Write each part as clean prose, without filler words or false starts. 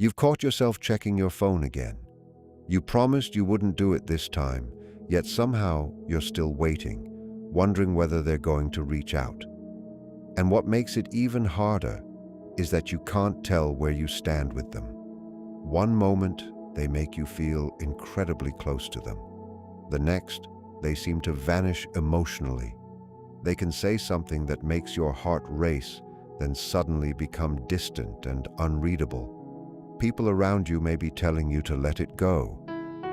You've caught yourself checking your phone again. You promised you wouldn't do it this time, yet somehow you're still waiting, wondering whether they're going to reach out. And what makes it even harder is that you can't tell where you stand with them. One moment, they make you feel incredibly close to them. The next, they seem to vanish emotionally. They can say something that makes your heart race, then suddenly become distant and unreadable. People around you may be telling you to let it go.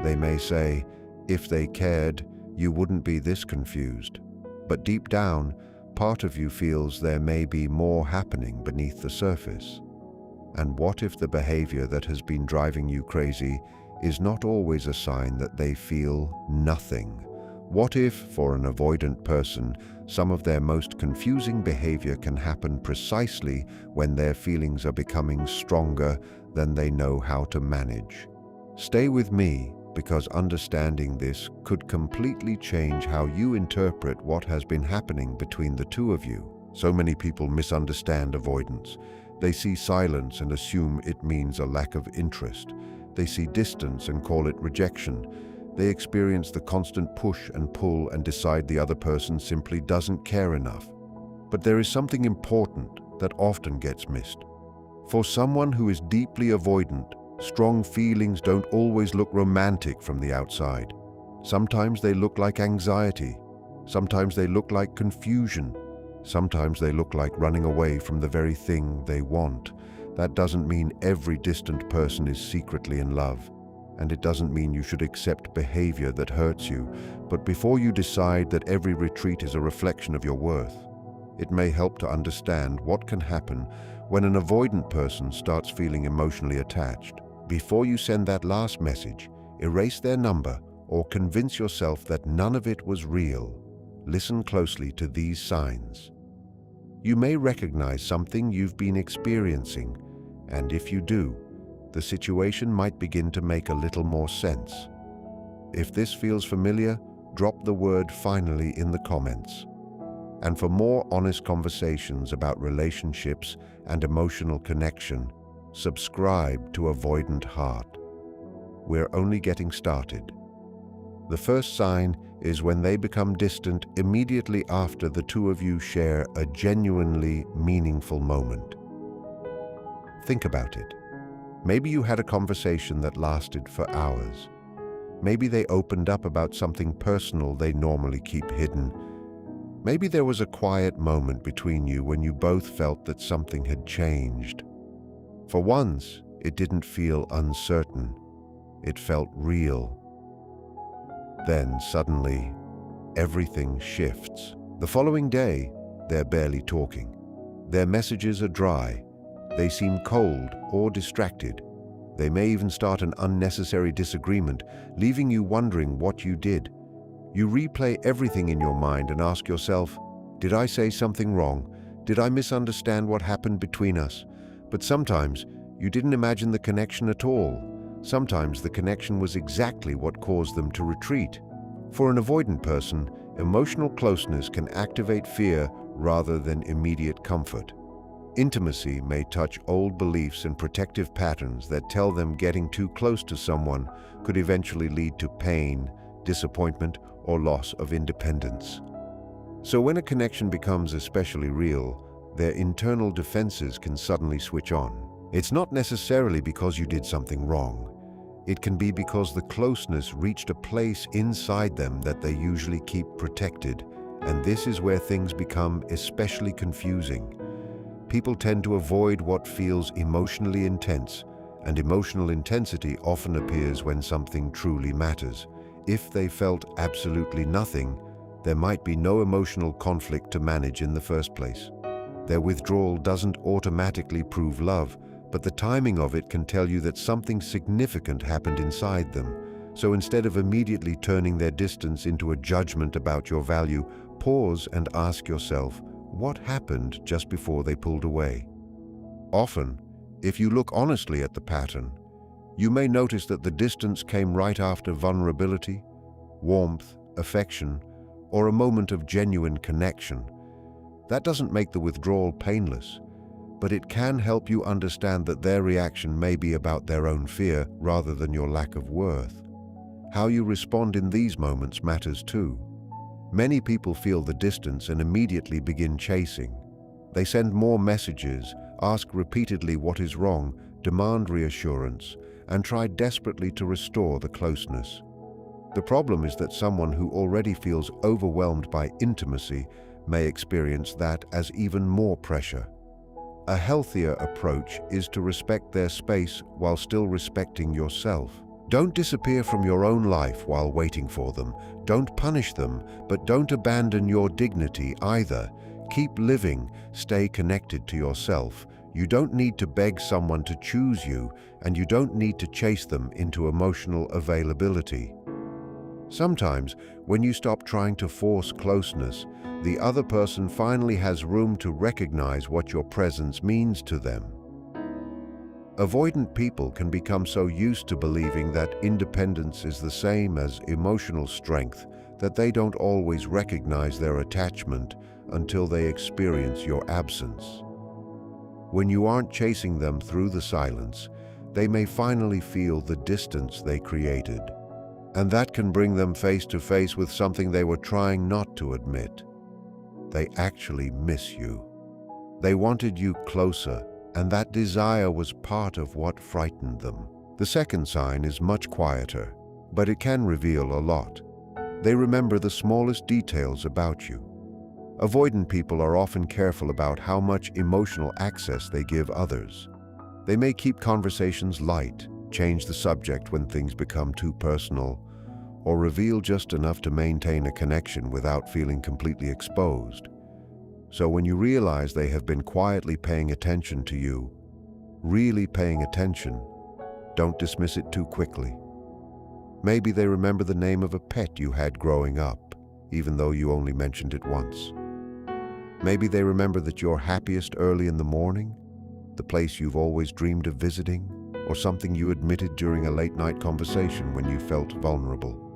They may say, if they cared, you wouldn't be this confused. But deep down, part of you feels there may be more happening beneath the surface. And what if the behavior that has been driving you crazy is not always a sign that they feel nothing? What if, for an avoidant person, some of their most confusing behavior can happen precisely when their feelings are becoming stronger than they know how to manage? Stay with me, because understanding this could completely change how you interpret what has been happening between the two of you. So many people misunderstand avoidance. They see silence and assume it means a lack of interest. They see distance and call it rejection. They experience the constant push and pull and decide the other person simply doesn't care enough. But there is something important that often gets missed. For someone who is deeply avoidant, strong feelings don't always look romantic from the outside. Sometimes they look like anxiety. Sometimes they look like confusion. Sometimes they look like running away from the very thing they want. That doesn't mean every distant person is secretly in love. And it doesn't mean you should accept behavior that hurts you. But before you decide that every retreat is a reflection of your worth, it may help to understand what can happen when an avoidant person starts feeling emotionally attached. Before you send that last message, erase their number or convince yourself that none of it was real. Listen closely to these signs. You may recognize something you've been experiencing, and if you do, the situation might begin to make a little more sense. If this feels familiar, drop the word "finally" in the comments. And for more honest conversations about relationships and emotional connection, subscribe to Avoidant Heart. We're only getting started. The first sign is when they become distant immediately after the two of you share a genuinely meaningful moment. Think about it. Maybe you had a conversation that lasted for hours. Maybe they opened up about something personal they normally keep hidden. Maybe there was a quiet moment between you when you both felt that something had changed. For once, it didn't feel uncertain. It felt real. Then, suddenly, everything shifts. The following day, they're barely talking. Their messages are dry. They seem cold or distracted. They may even start an unnecessary disagreement, leaving you wondering what you did. You replay everything in your mind and ask yourself, did I say something wrong? Did I misunderstand what happened between us? But sometimes, you didn't imagine the connection at all. Sometimes the connection was exactly what caused them to retreat. For an avoidant person, emotional closeness can activate fear rather than immediate comfort. Intimacy may touch old beliefs and protective patterns that tell them getting too close to someone could eventually lead to pain, disappointment, or loss of independence. So when a connection becomes especially real, their internal defenses can suddenly switch on. It's not necessarily because you did something wrong. It can be because the closeness reached a place inside them that they usually keep protected, and this is where things become especially confusing. People tend to avoid what feels emotionally intense, and emotional intensity often appears when something truly matters. If they felt absolutely nothing, there might be no emotional conflict to manage in the first place. Their withdrawal doesn't automatically prove love, but the timing of it can tell you that something significant happened inside them. So instead of immediately turning their distance into a judgment about your value, pause and ask yourself, what happened just before they pulled away? Often, if you look honestly at the pattern, you may notice that the distance came right after vulnerability, warmth, affection, or a moment of genuine connection. That doesn't make the withdrawal painless, but it can help you understand that their reaction may be about their own fear rather than your lack of worth. How you respond in these moments matters too. Many people feel the distance and immediately begin chasing. They send more messages, ask repeatedly what is wrong, demand reassurance, and try desperately to restore the closeness. The problem is that someone who already feels overwhelmed by intimacy may experience that as even more pressure. A healthier approach is to respect their space while still respecting yourself. Don't disappear from your own life while waiting for them. Don't punish them, but don't abandon your dignity either. Keep living, stay connected to yourself. You don't need to beg someone to choose you, and you don't need to chase them into emotional availability. Sometimes, when you stop trying to force closeness, the other person finally has room to recognize what your presence means to them. Avoidant people can become so used to believing that independence is the same as emotional strength that they don't always recognize their attachment until they experience your absence. When you aren't chasing them through the silence, they may finally feel the distance they created. And that can bring them face to face with something they were trying not to admit. They actually miss you. They wanted you closer, and that desire was part of what frightened them. The second sign is much quieter, but it can reveal a lot. They remember the smallest details about you. Avoidant people are often careful about how much emotional access they give others. They may keep conversations light, change the subject when things become too personal, or reveal just enough to maintain a connection without feeling completely exposed. So when you realize they have been quietly paying attention to you, really paying attention, don't dismiss it too quickly. Maybe they remember the name of a pet you had growing up, even though you only mentioned it once. Maybe they remember that you're happiest early in the morning, the place you've always dreamed of visiting, or something you admitted during a late-night conversation when you felt vulnerable.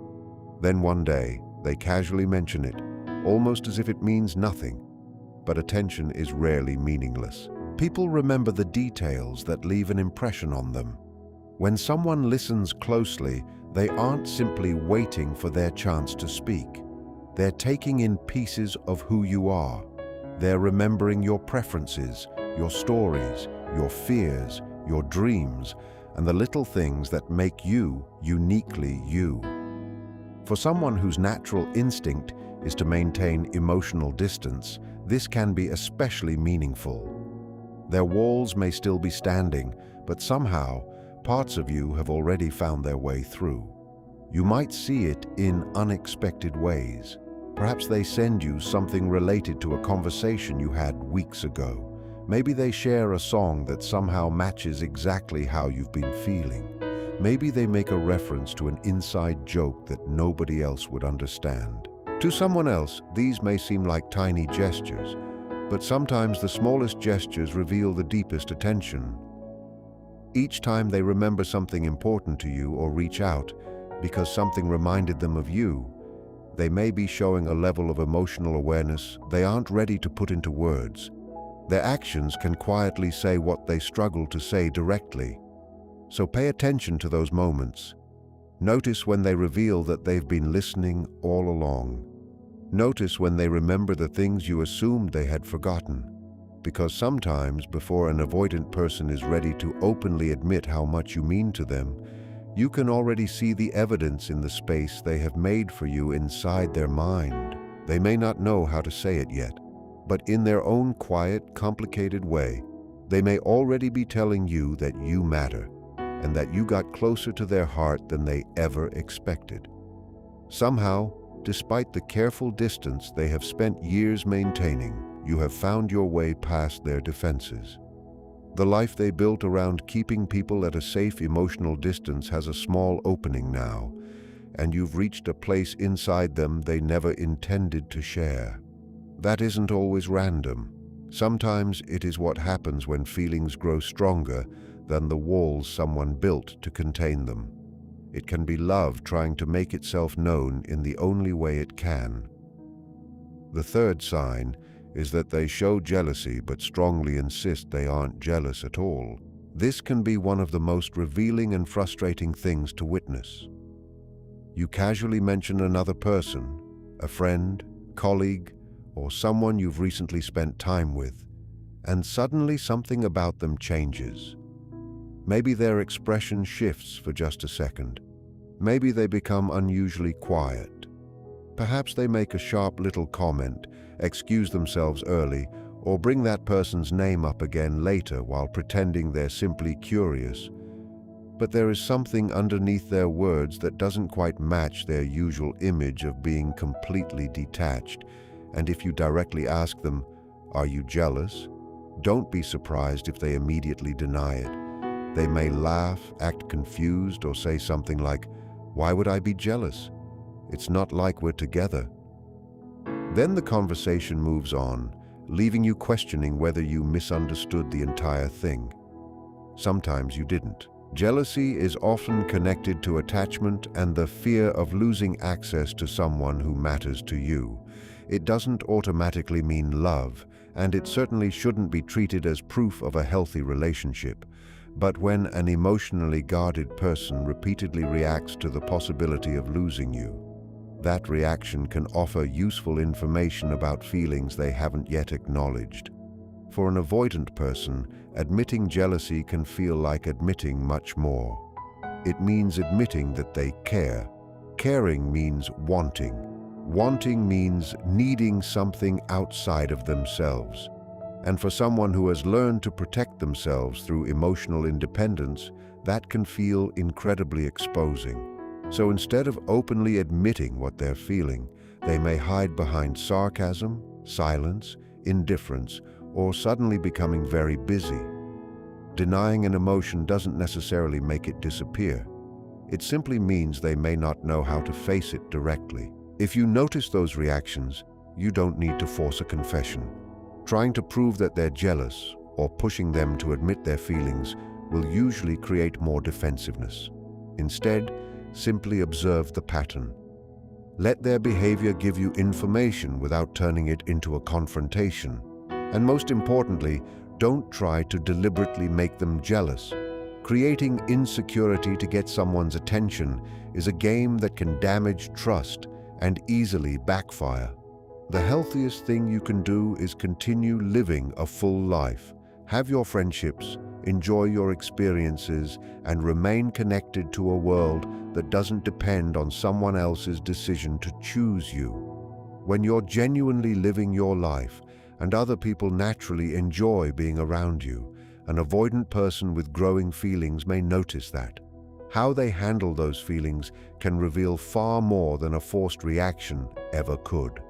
Then one day, they casually mention it, almost as if it means nothing. But attention is rarely meaningless. People remember the details that leave an impression on them. When someone listens closely, they aren't simply waiting for their chance to speak. They're taking in pieces of who you are. They're remembering your preferences, your stories, your fears, your dreams, and the little things that make you uniquely you. For someone whose natural instinct is to maintain emotional distance, this can be especially meaningful. Their walls may still be standing, but somehow, parts of you have already found their way through. You might see it in unexpected ways. Perhaps they send you something related to a conversation you had weeks ago. Maybe they share a song that somehow matches exactly how you've been feeling. Maybe they make a reference to an inside joke that nobody else would understand. To someone else, these may seem like tiny gestures, but sometimes the smallest gestures reveal the deepest attention. Each time they remember something important to you or reach out because something reminded them of you, they may be showing a level of emotional awareness they aren't ready to put into words. Their actions can quietly say what they struggle to say directly. So pay attention to those moments. Notice when they reveal that they've been listening all along. Notice when they remember the things you assumed they had forgotten. Because sometimes, before an avoidant person is ready to openly admit how much you mean to them, you can already see the evidence in the space they have made for you inside their mind. They may not know how to say it yet, but in their own quiet, complicated way, they may already be telling you that you matter, and that you got closer to their heart than they ever expected. Somehow, despite the careful distance they have spent years maintaining, you have found your way past their defenses. The life they built around keeping people at a safe emotional distance has a small opening now, and you've reached a place inside them they never intended to share. That isn't always random. Sometimes it is what happens when feelings grow stronger than the walls someone built to contain them. It can be love trying to make itself known in the only way it can. The third sign is that they show jealousy but strongly insist they aren't jealous at all. This can be one of the most revealing and frustrating things to witness. You casually mention another person, a friend, colleague, or someone you've recently spent time with, and suddenly something about them changes. Maybe their expression shifts for just a second. Maybe they become unusually quiet. Perhaps they make a sharp little comment, excuse themselves early, or bring that person's name up again later while pretending they're simply curious. But there is something underneath their words that doesn't quite match their usual image of being completely detached. And if you directly ask them, "Are you jealous?" don't be surprised if they immediately deny it. They may laugh, act confused, or say something like, "Why would I be jealous? It's not like we're together." Then the conversation moves on, leaving you questioning whether you misunderstood the entire thing. Sometimes you didn't. Jealousy is often connected to attachment and the fear of losing access to someone who matters to you. It doesn't automatically mean love, and it certainly shouldn't be treated as proof of a healthy relationship. But when an emotionally guarded person repeatedly reacts to the possibility of losing you, that reaction can offer useful information about feelings they haven't yet acknowledged. For an avoidant person, admitting jealousy can feel like admitting much more. It means admitting that they care. Caring means wanting. Wanting means needing something outside of themselves. And for someone who has learned to protect themselves through emotional independence, that can feel incredibly exposing. So instead of openly admitting what they're feeling, they may hide behind sarcasm, silence, indifference, or suddenly becoming very busy. Denying an emotion doesn't necessarily make it disappear. It simply means they may not know how to face it directly. If you notice those reactions, you don't need to force a confession. Trying to prove that they're jealous or pushing them to admit their feelings will usually create more defensiveness. Instead, simply observe the pattern. Let their behavior give you information without turning it into a confrontation. And most importantly, don't try to deliberately make them jealous. Creating insecurity to get someone's attention is a game that can damage trust and easily backfire. The healthiest thing you can do is continue living a full life. Have your friendships, enjoy your experiences, and remain connected to a world that doesn't depend on someone else's decision to choose you. When you're genuinely living your life, and other people naturally enjoy being around you, an avoidant person with growing feelings may notice that. How they handle those feelings can reveal far more than a forced reaction ever could.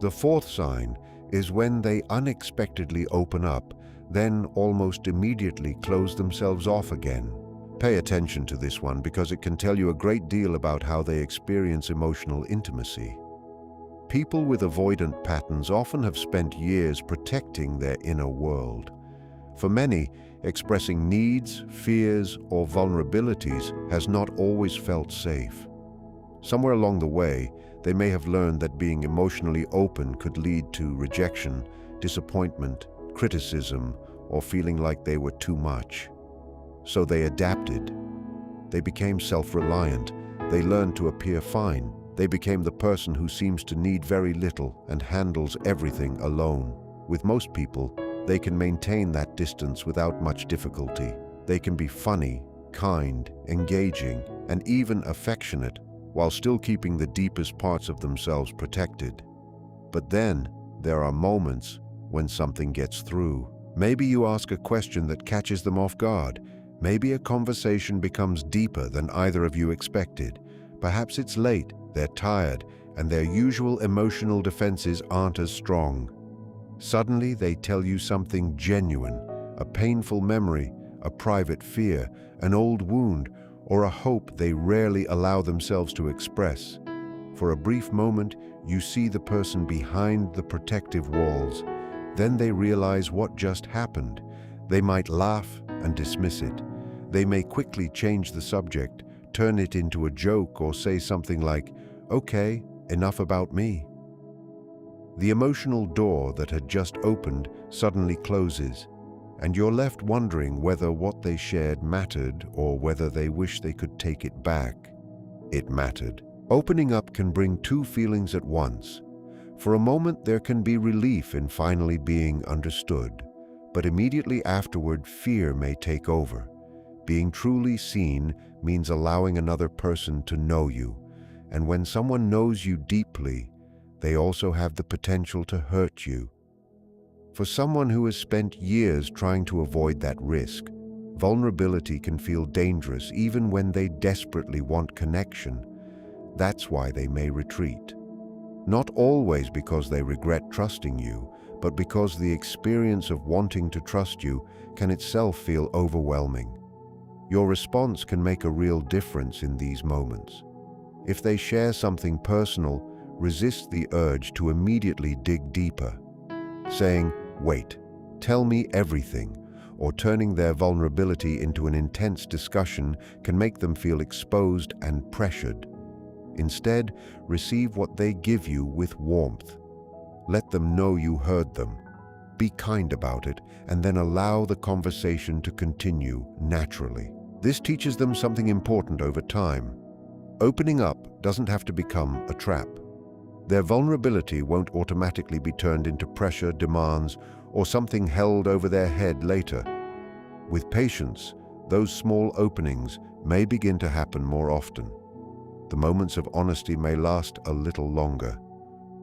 The fourth sign is when they unexpectedly open up, then almost immediately close themselves off again. Pay attention to this one because it can tell you a great deal about how they experience emotional intimacy. People with avoidant patterns often have spent years protecting their inner world. For many, expressing needs, fears, or vulnerabilities has not always felt safe. Somewhere along the way, they may have learned that being emotionally open could lead to rejection, disappointment, criticism, or feeling like they were too much. So they adapted. They became self-reliant. They learned to appear fine. They became the person who seems to need very little and handles everything alone. With most people, they can maintain that distance without much difficulty. They can be funny, kind, engaging, and even affectionate, while still keeping the deepest parts of themselves protected. But then, there are moments when something gets through. Maybe you ask a question that catches them off guard. Maybe a conversation becomes deeper than either of you expected. Perhaps it's late, they're tired, and their usual emotional defenses aren't as strong. Suddenly, they tell you something genuine, a painful memory, a private fear, an old wound, or a hope they rarely allow themselves to express. For a brief moment, you see the person behind the protective walls. Then they realize what just happened. They might laugh and dismiss it. They may quickly change the subject, turn it into a joke, or say something like, "Okay, enough about me." The emotional door that had just opened suddenly closes, and you're left wondering whether what they shared mattered or whether they wish they could take it back. It mattered. Opening up can bring two feelings at once. For a moment, there can be relief in finally being understood, but immediately afterward, fear may take over. Being truly seen means allowing another person to know you, and when someone knows you deeply, they also have the potential to hurt you. For someone who has spent years trying to avoid that risk, vulnerability can feel dangerous even when they desperately want connection. That's why they may retreat. Not always because they regret trusting you, but because the experience of wanting to trust you can itself feel overwhelming. Your response can make a real difference in these moments. If they share something personal, resist the urge to immediately dig deeper. Saying, "Wait, tell me everything," or turning their vulnerability into an intense discussion can make them feel exposed and pressured. Instead, receive what they give you with warmth. Let them know you heard them. Be kind about it, and then allow the conversation to continue naturally. This teaches them something important over time. Opening up doesn't have to become a trap. Their vulnerability won't automatically be turned into pressure, demands, or something held over their head later. With patience, those small openings may begin to happen more often. The moments of honesty may last a little longer.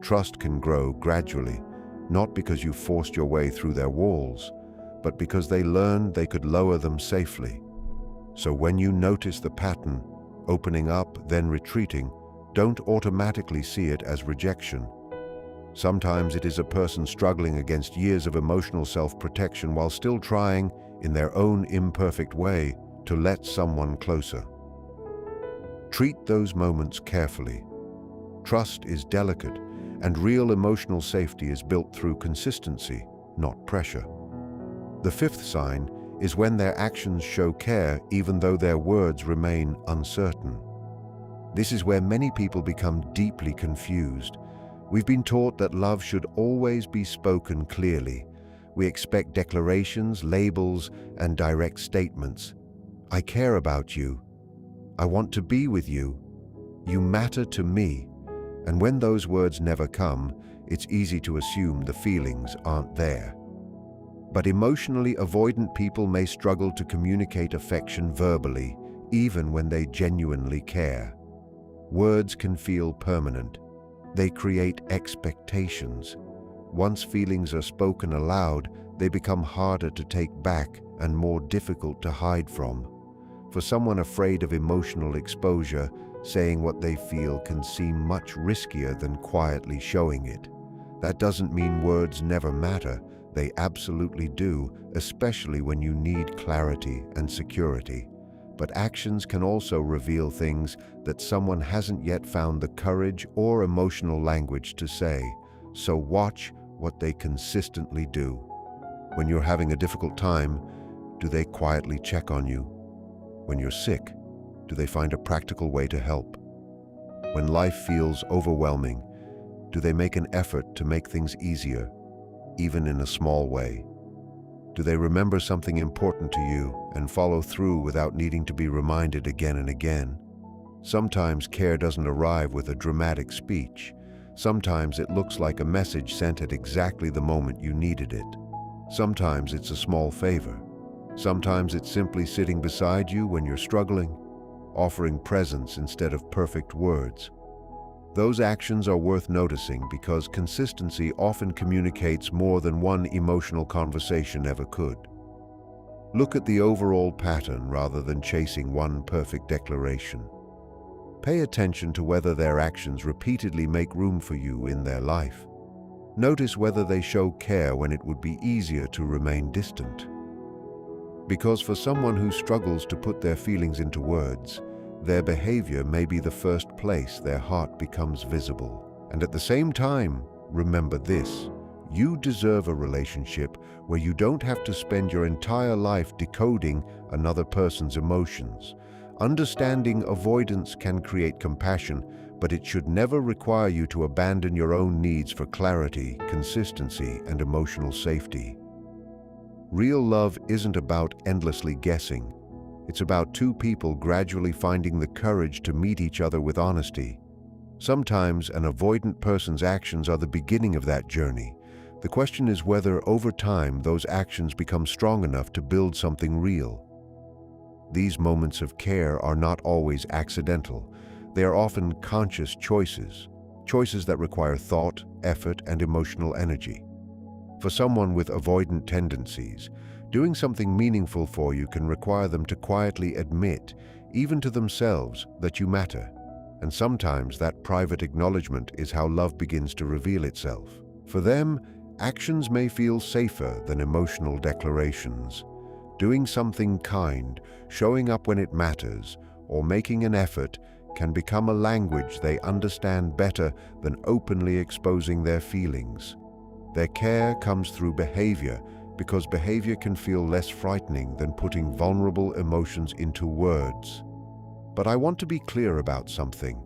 Trust can grow gradually, not because you forced your way through their walls, but because they learned they could lower them safely. So when you notice the pattern, opening up, then retreating, don't automatically see it as rejection. Sometimes it is a person struggling against years of emotional self-protection while still trying, in their own imperfect way, to let someone closer. Treat those moments carefully. Trust is delicate, and real emotional safety is built through consistency, not pressure. The fifth sign is when their actions show care even though their words remain uncertain. This is where many people become deeply confused. We've been taught that love should always be spoken clearly. We expect declarations, labels, and direct statements. "I care about you. I want to be with you. You matter to me." And when those words never come, it's easy to assume the feelings aren't there. But emotionally avoidant people may struggle to communicate affection verbally, even when they genuinely care. Words can feel permanent. They create expectations. Once feelings are spoken aloud, they become harder to take back and more difficult to hide from. For someone afraid of emotional exposure, saying what they feel can seem much riskier than quietly showing it. That doesn't mean words never matter. They absolutely do, especially when you need clarity and security. But actions can also reveal things that someone hasn't yet found the courage or emotional language to say. So watch what they consistently do. When you're having a difficult time, do they quietly check on you? When you're sick, do they find a practical way to help? When life feels overwhelming, do they make an effort to make things easier, even in a small way? Do they remember something important to you and follow through without needing to be reminded again and again? Sometimes care doesn't arrive with a dramatic speech. Sometimes it looks like a message sent at exactly the moment you needed it. Sometimes it's a small favor. Sometimes it's simply sitting beside you when you're struggling, offering presence instead of perfect words. Those actions are worth noticing because consistency often communicates more than one emotional conversation ever could. Look at the overall pattern rather than chasing one perfect declaration. Pay attention to whether their actions repeatedly make room for you in their life. Notice whether they show care when it would be easier to remain distant. Because for someone who struggles to put their feelings into words, their behavior may be the first place their heart becomes visible. And at the same time, remember this: you deserve a relationship where you don't have to spend your entire life decoding another person's emotions. Understanding avoidance can create compassion, but it should never require you to abandon your own needs for clarity, consistency, and emotional safety. Real love isn't about endlessly guessing. It's about two people gradually finding the courage to meet each other with honesty. Sometimes an avoidant person's actions are the beginning of that journey. The question is whether, over time, those actions become strong enough to build something real. These moments of care are not always accidental. They are often conscious choices that require thought, effort, and emotional energy. For someone with avoidant tendencies, doing something meaningful for you can require them to quietly admit, even to themselves, that you matter. And sometimes that private acknowledgement is how love begins to reveal itself. For them, actions may feel safer than emotional declarations. Doing something kind, showing up when it matters, or making an effort can become a language they understand better than openly exposing their feelings. Their care comes through behavior, because behavior can feel less frightening than putting vulnerable emotions into words. But I want to be clear about something.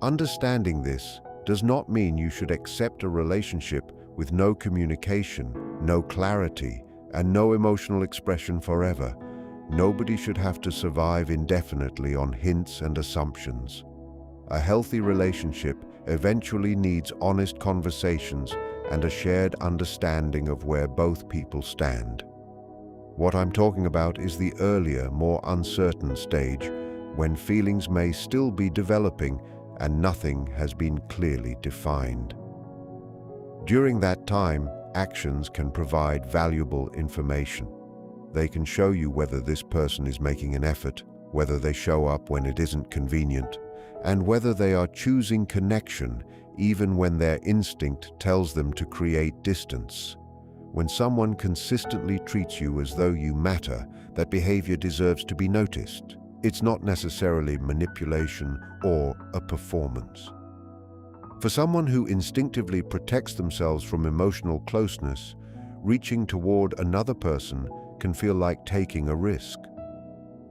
Understanding this does not mean you should accept a relationship with no communication, no clarity, and no emotional expression forever. Nobody should have to survive indefinitely on hints and assumptions. A healthy relationship eventually needs honest conversations and a shared understanding of where both people stand. What I'm talking about is the earlier, more uncertain stage, when feelings may still be developing and nothing has been clearly defined. During that time, actions can provide valuable information. They can show you whether this person is making an effort, whether they show up when it isn't convenient, and whether they are choosing connection even when their instinct tells them to create distance. When someone consistently treats you as though you matter, that behavior deserves to be noticed. It's not necessarily manipulation or a performance. For someone who instinctively protects themselves from emotional closeness, reaching toward another person can feel like taking a risk.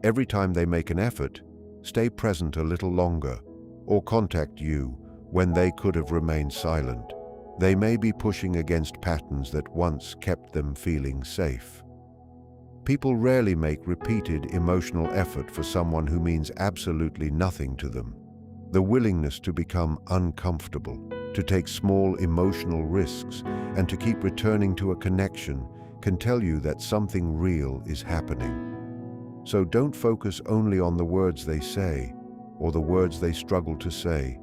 Every time they make an effort, stay present a little longer, or contact you when they could have remained silent. They may be pushing against patterns that once kept them feeling safe. People rarely make repeated emotional effort for someone who means absolutely nothing to them. The willingness to become uncomfortable, to take small emotional risks, and to keep returning to a connection can tell you that something real is happening. So don't focus only on the words they say or the words they struggle to say.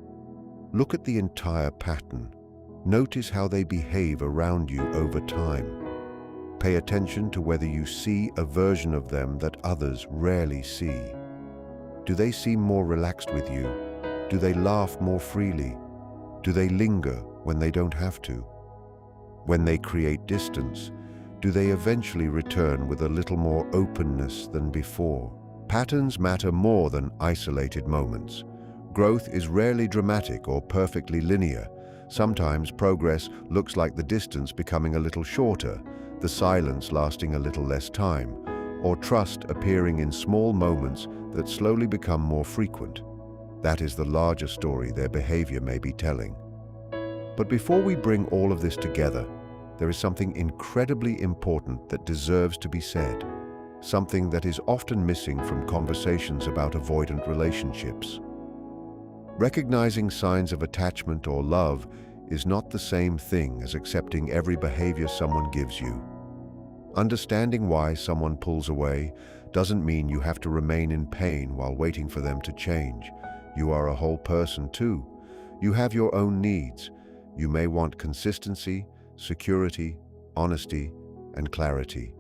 Look at the entire pattern. Notice how they behave around you over time. Pay attention to whether you see a version of them that others rarely see. Do they seem more relaxed with you? Do they laugh more freely? Do they linger when they don't have to? When they create distance, do they eventually return with a little more openness than before? Patterns matter more than isolated moments. Growth is rarely dramatic or perfectly linear. Sometimes progress looks like the distance becoming a little shorter, the silence lasting a little less time, or trust appearing in small moments that slowly become more frequent. That is the larger story their behavior may be telling. But before we bring all of this together, there is something incredibly important that deserves to be said, something that is often missing from conversations about avoidant relationships. Recognizing signs of attachment or love is not the same thing as accepting every behavior someone gives you. Understanding why someone pulls away doesn't mean you have to remain in pain while waiting for them to change. You are a whole person too. You have your own needs. You may want consistency, security, honesty, and clarity.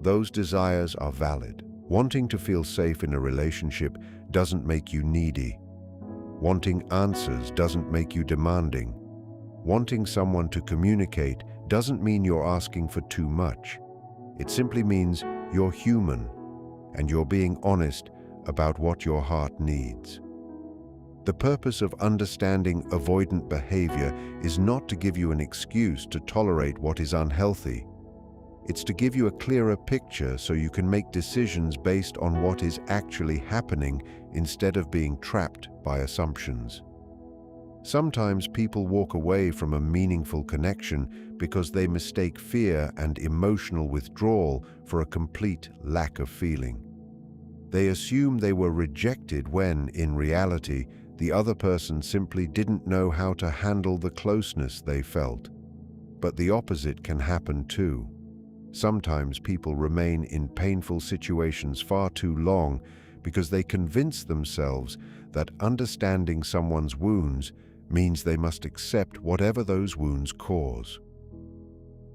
Those desires are valid. Wanting to feel safe in a relationship doesn't make you needy. Wanting answers doesn't make you demanding. Wanting someone to communicate doesn't mean you're asking for too much. It simply means you're human and you're being honest about what your heart needs. The purpose of understanding avoidant behavior is not to give you an excuse to tolerate what is unhealthy. It's to give you a clearer picture so you can make decisions based on what is actually happening instead of being trapped by assumptions. Sometimes people walk away from a meaningful connection because they mistake fear and emotional withdrawal for a complete lack of feeling. They assume they were rejected when, in reality, the other person simply didn't know how to handle the closeness they felt. But the opposite can happen too. Sometimes people remain in painful situations far too long because they convince themselves that understanding someone's wounds means they must accept whatever those wounds cause.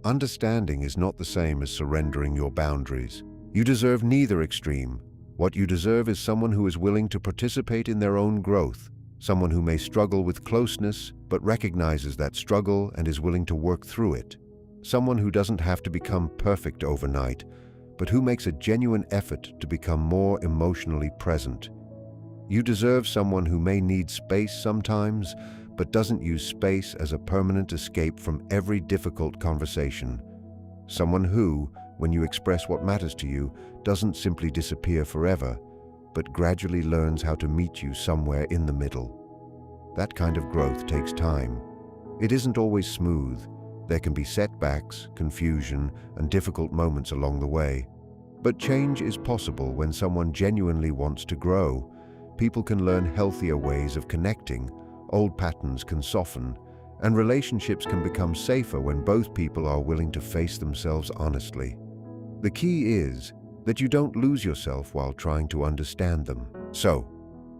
Understanding is not the same as surrendering your boundaries. You deserve neither extreme. What you deserve is someone who is willing to participate in their own growth, someone who may struggle with closeness but recognizes that struggle and is willing to work through it, someone who doesn't have to become perfect overnight, but who makes a genuine effort to become more emotionally present. You deserve someone who may need space sometimes, but doesn't use space as a permanent escape from every difficult conversation. Someone who, when you express what matters to you, doesn't simply disappear forever, but gradually learns how to meet you somewhere in the middle. That kind of growth takes time. It isn't always smooth. There can be setbacks, confusion, and difficult moments along the way. But change is possible when someone genuinely wants to grow. People can learn healthier ways of connecting, old patterns can soften, and relationships can become safer when both people are willing to face themselves honestly. The key is that you don't lose yourself while trying to understand them. So,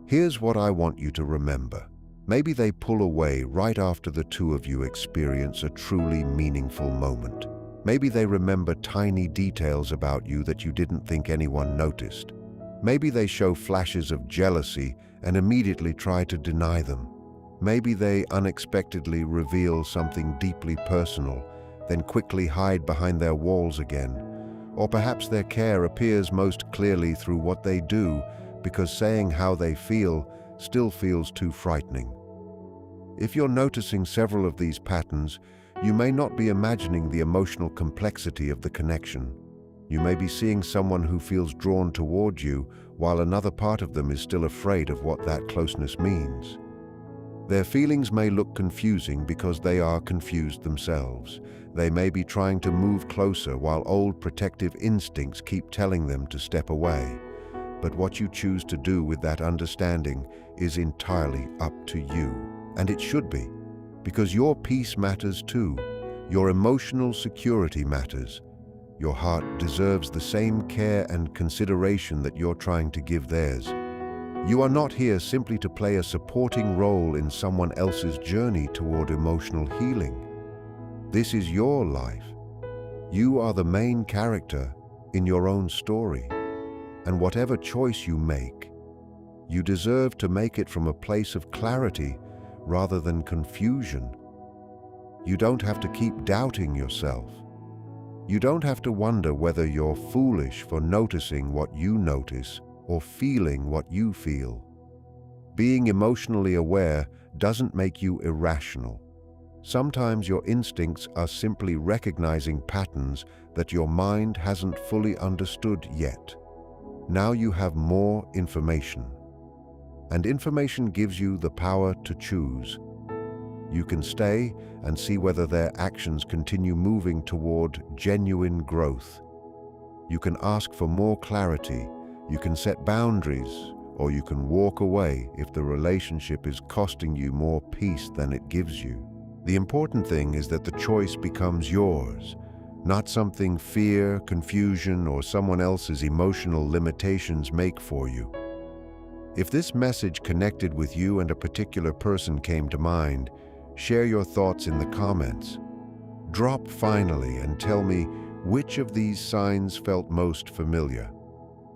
here's what I want you to remember. Maybe they pull away right after the two of you experience a truly meaningful moment. Maybe they remember tiny details about you that you didn't think anyone noticed. Maybe they show flashes of jealousy and immediately try to deny them. Maybe they unexpectedly reveal something deeply personal, then quickly hide behind their walls again. Or perhaps their care appears most clearly through what they do, because saying how they feel still feels too frightening. If you're noticing several of these patterns, you may not be imagining the emotional complexity of the connection. You may be seeing someone who feels drawn toward you, while another part of them is still afraid of what that closeness means. Their feelings may look confusing because they are confused themselves. They may be trying to move closer while old protective instincts keep telling them to step away. But what you choose to do with that understanding is entirely up to you. And it should be, because your peace matters too. Your emotional security matters. Your heart deserves the same care and consideration that you're trying to give theirs. You are not here simply to play a supporting role in someone else's journey toward emotional healing. This is your life. You are the main character in your own story. And whatever choice you make, you deserve to make it from a place of clarity rather than confusion. You don't have to keep doubting yourself. You don't have to wonder whether you're foolish for noticing what you notice or feeling what you feel. Being emotionally aware doesn't make you irrational. Sometimes your instincts are simply recognizing patterns that your mind hasn't fully understood yet. Now you have more information. And information gives you the power to choose. You can stay and see whether their actions continue moving toward genuine growth. You can ask for more clarity. You can set boundaries, or you can walk away if the relationship is costing you more peace than it gives you. The important thing is that the choice becomes yours, not something fear, confusion, or someone else's emotional limitations make for you. If this message connected with you and a particular person came to mind, share your thoughts in the comments. Drop finally and tell me which of these signs felt most familiar.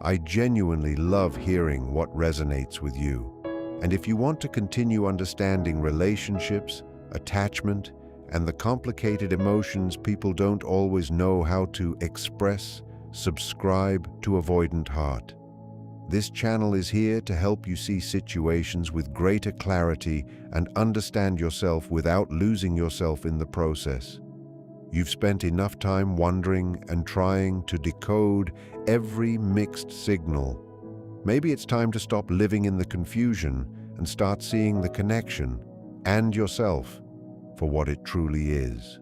I genuinely love hearing what resonates with you. And if you want to continue understanding relationships, attachment, and the complicated emotions people don't always know how to express, subscribe to Avoidant Heart. This channel is here to help you see situations with greater clarity and understand yourself without losing yourself in the process. You've spent enough time wondering and trying to decode every mixed signal. Maybe it's time to stop living in the confusion and start seeing the connection and yourself for what it truly is.